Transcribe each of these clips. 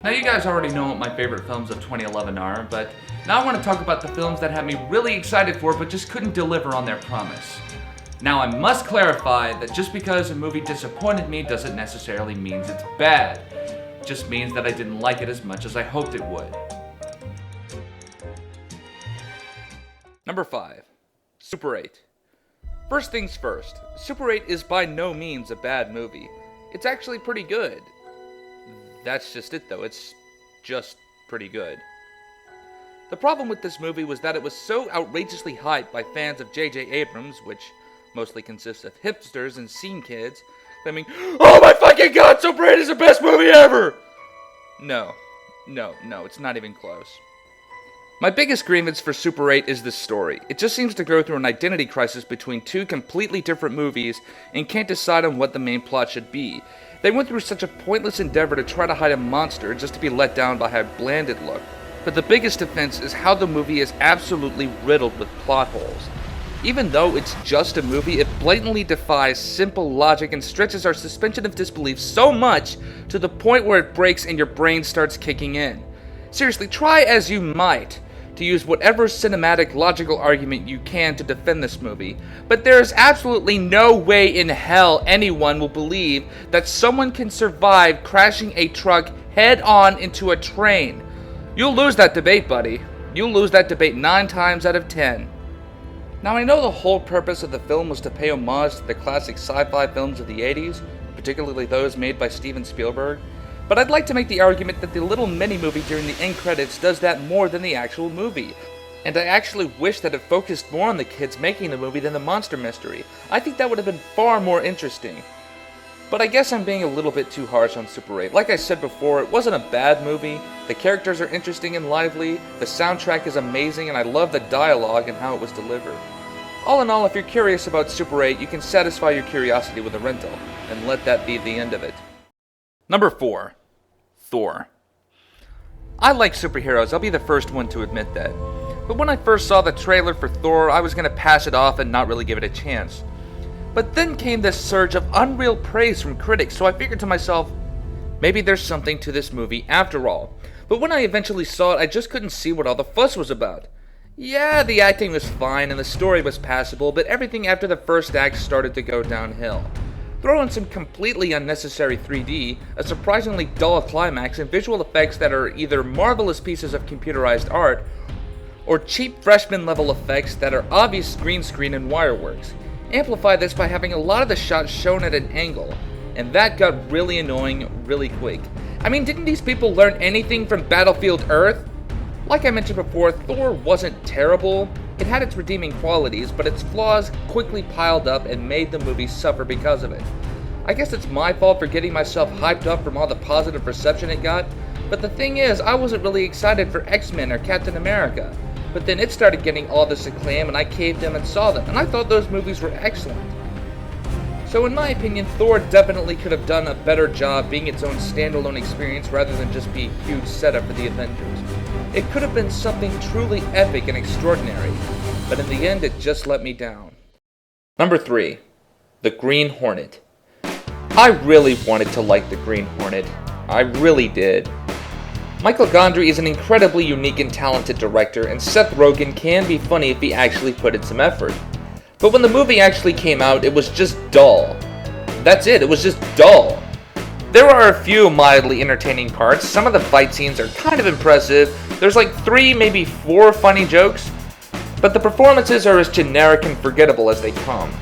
Now you guys already know what my favorite films of 2011 are, but now I want to talk about the films that had me really excited for but just couldn't deliver on their promise. Now I must clarify that just because a movie disappointed me doesn't necessarily mean it's bad. It just means that I didn't like it as much as I hoped it would. Number 5. Super 8. First things first, Super 8 is by no means a bad movie. It's actually pretty good. That's just it though, it's just pretty good. The problem with this movie was that it was so outrageously hyped by fans of J.J. Abrams, which mostly consists of hipsters and scene kids, claiming, "Oh my fucking god, Super 8 is the best movie ever!" No, it's not even close. My biggest grievance for Super 8 is the story. It just seems to go through an identity crisis between two completely different movies and can't decide on what the main plot should be. They went through such a pointless endeavor to try to hide a monster just to be let down by how bland it looked. But the biggest offense is how the movie is absolutely riddled with plot holes. Even though it's just a movie, it blatantly defies simple logic and stretches our suspension of disbelief so much to the point where it breaks and your brain starts kicking in. Seriously, try as you might to use whatever cinematic logical argument you can to defend this movie, but there is absolutely no way in hell anyone will believe that someone can survive crashing a truck head-on into a train. You'll lose that debate, buddy. You'll lose that debate 9 times out of 10. Now, I know the whole purpose of the film was to pay homage to the classic sci-fi films of the 80s, particularly those made by Steven Spielberg, but I'd like to make the argument that the little mini-movie during the end credits does that more than the actual movie. And I actually wish that it focused more on the kids making the movie than the monster mystery. I think that would have been far more interesting. But I guess I'm being a little bit too harsh on Super 8. Like I said before, it wasn't a bad movie, the characters are interesting and lively, the soundtrack is amazing, and I love the dialogue and how it was delivered. All in all, if you're curious about Super 8, you can satisfy your curiosity with a rental, and let that be the end of it. Number 4. Thor. I like superheroes, I'll be the first one to admit that. But when I first saw the trailer for Thor, I was going to pass it off and not really give it a chance. But then came this surge of unreal praise from critics, so I figured to myself, maybe there's something to this movie after all. But when I eventually saw it, I just couldn't see what all the fuss was about. Yeah, the acting was fine and the story was passable, but everything after the first act started to go downhill. Throw in some completely unnecessary 3D, a surprisingly dull climax, and visual effects that are either marvelous pieces of computerized art, or cheap freshman-level effects that are obvious green screen and wireworks. Amplify this by having a lot of the shots shown at an angle, and that got really annoying really quick. I mean, didn't these people learn anything from Battlefield Earth? Like I mentioned before, Thor wasn't terrible. It had its redeeming qualities, but its flaws quickly piled up and made the movie suffer because of it. I guess it's my fault for getting myself hyped up from all the positive reception it got, but the thing is, I wasn't really excited for X-Men or Captain America. But then it started getting all this acclaim and I caved in and saw them, and I thought those movies were excellent. So in my opinion, Thor definitely could have done a better job being its own standalone experience rather than just be a huge setup for the Avengers. It could have been something truly epic and extraordinary, but in the end it just let me down. Number 3. The Green Hornet. I really wanted to like the Green Hornet. I really did. Michael Gondry is an incredibly unique and talented director, and Seth Rogen can be funny if he actually put in some effort. But when the movie actually came out, it was just dull. That's it was just dull. There are a few mildly entertaining parts, some of the fight scenes are kind of impressive, there's like 3, maybe 4 funny jokes, but the performances are as generic and forgettable as they come.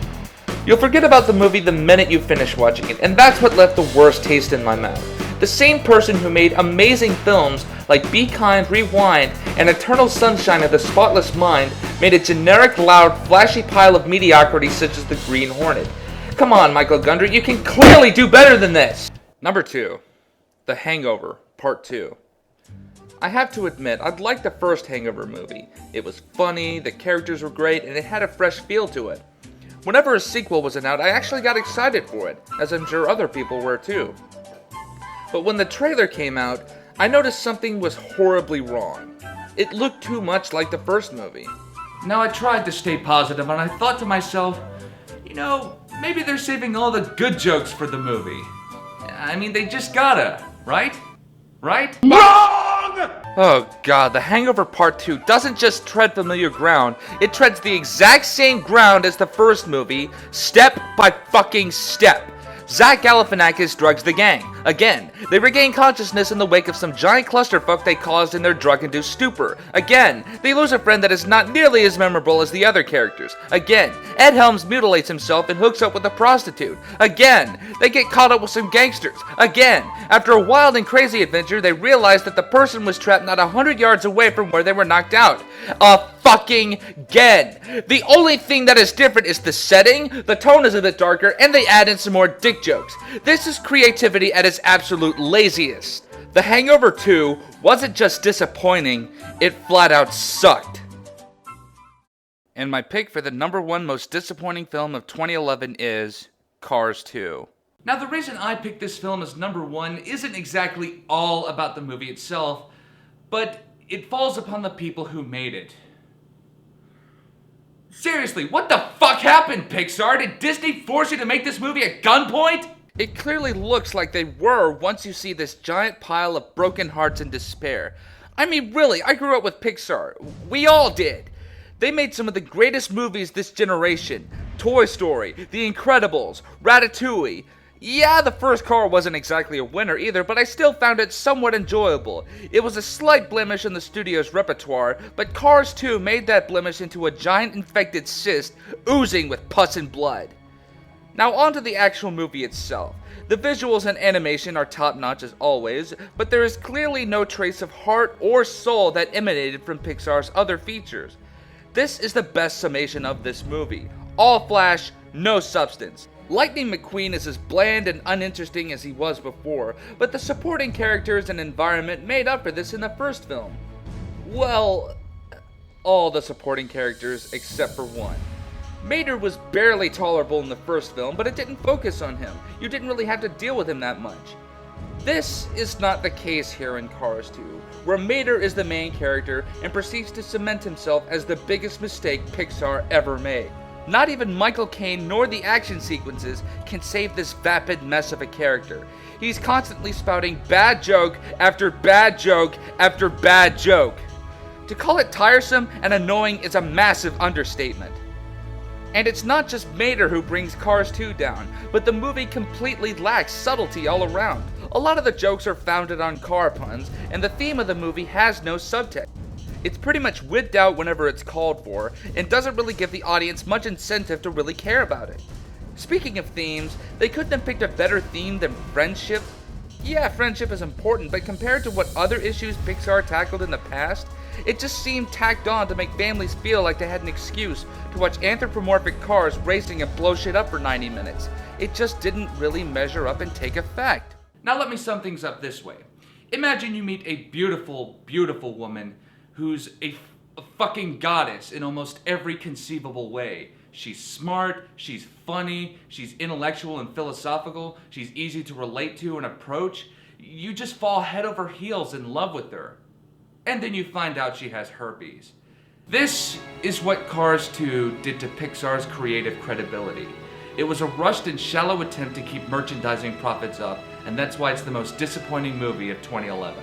You'll forget about the movie the minute you finish watching it, and that's what left the worst taste in my mouth. The same person who made amazing films like Be Kind, Rewind, and Eternal Sunshine of the Spotless Mind made a generic, loud, flashy pile of mediocrity such as The Green Hornet. Come on, Michael Gondry, you can clearly do better than this! Number 2. The Hangover, Part 2. I have to admit, I'd liked the first Hangover movie. It was funny, the characters were great, and it had a fresh feel to it. Whenever a sequel was announced, I actually got excited for it, as I'm sure other people were too. But when the trailer came out, I noticed something was horribly wrong. It looked too much like the first movie. Now I tried to stay positive and I thought to myself, maybe they're saving all the good jokes for the movie. I mean, they just gotta, right? right? Wrong! Oh god, The Hangover Part 2 doesn't just tread familiar ground, it treads the exact same ground as the first movie, step by fucking step. Zach Galifianakis drugs the gang. Again, they regain consciousness in the wake of some giant clusterfuck they caused in their drug-induced stupor. Again, they lose a friend that is not nearly as memorable as the other characters. Again, Ed Helms mutilates himself and hooks up with a prostitute. Again, they get caught up with some gangsters. Again, after a wild and crazy adventure, they realize that the person was trapped not 100 yards away from where they were knocked out. Again. The only thing that is different is the setting, the tone is a bit darker, and they add in some more dick jokes. This is creativity at its absolute laziest. The Hangover 2 wasn't just disappointing, it flat out sucked. And my pick for the #1 most disappointing film of 2011 is Cars 2. Now the reason I picked this film as #1 isn't exactly all about the movie itself, but it falls upon the people who made it. Seriously, what the fuck happened, Pixar? Did Disney force you to make this movie at gunpoint? It clearly looks like they were once you see this giant pile of broken hearts and despair. I mean, really, I grew up with Pixar. We all did. They made some of the greatest movies this generation. Toy Story, The Incredibles, Ratatouille. Yeah, the first Car wasn't exactly a winner either, but I still found it somewhat enjoyable. It was a slight blemish in the studio's repertoire, but Cars 2 made that blemish into a giant infected cyst oozing with pus and blood. Now on to the actual movie itself. The visuals and animation are top-notch as always, but there is clearly no trace of heart or soul that emanated from Pixar's other features. This is the best summation of this movie. All flash, no substance. Lightning McQueen is as bland and uninteresting as he was before, but the supporting characters and environment made up for this in the first film. Well, all the supporting characters except for one. Mater was barely tolerable in the first film, but it didn't focus on him. You didn't really have to deal with him that much. This is not the case here in Cars 2, where Mater is the main character and proceeds to cement himself as the biggest mistake Pixar ever made. Not even Michael Caine nor the action sequences can save this vapid mess of a character. He's constantly spouting bad joke after bad joke after bad joke. To call it tiresome and annoying is a massive understatement. And it's not just Mater who brings Cars 2 down, but the movie completely lacks subtlety all around. A lot of the jokes are founded on car puns, and the theme of the movie has no subtext. It's pretty much wigged out whenever it's called for, and doesn't really give the audience much incentive to really care about it. Speaking of themes, they couldn't have picked a better theme than friendship. Yeah, friendship is important, but compared to what other issues Pixar tackled in the past, it just seemed tacked on to make families feel like they had an excuse to watch anthropomorphic cars racing and blow shit up for 90 minutes. It just didn't really measure up and take effect. Now let me sum things up this way. Imagine you meet a beautiful, beautiful woman who's a fucking goddess in almost every conceivable way. She's smart, she's funny, she's intellectual and philosophical, she's easy to relate to and approach. You just fall head over heels in love with her. And then you find out she has herpes. This is what Cars 2 did to Pixar's creative credibility. It was a rushed and shallow attempt to keep merchandising profits up, and that's why it's the most disappointing movie of 2011.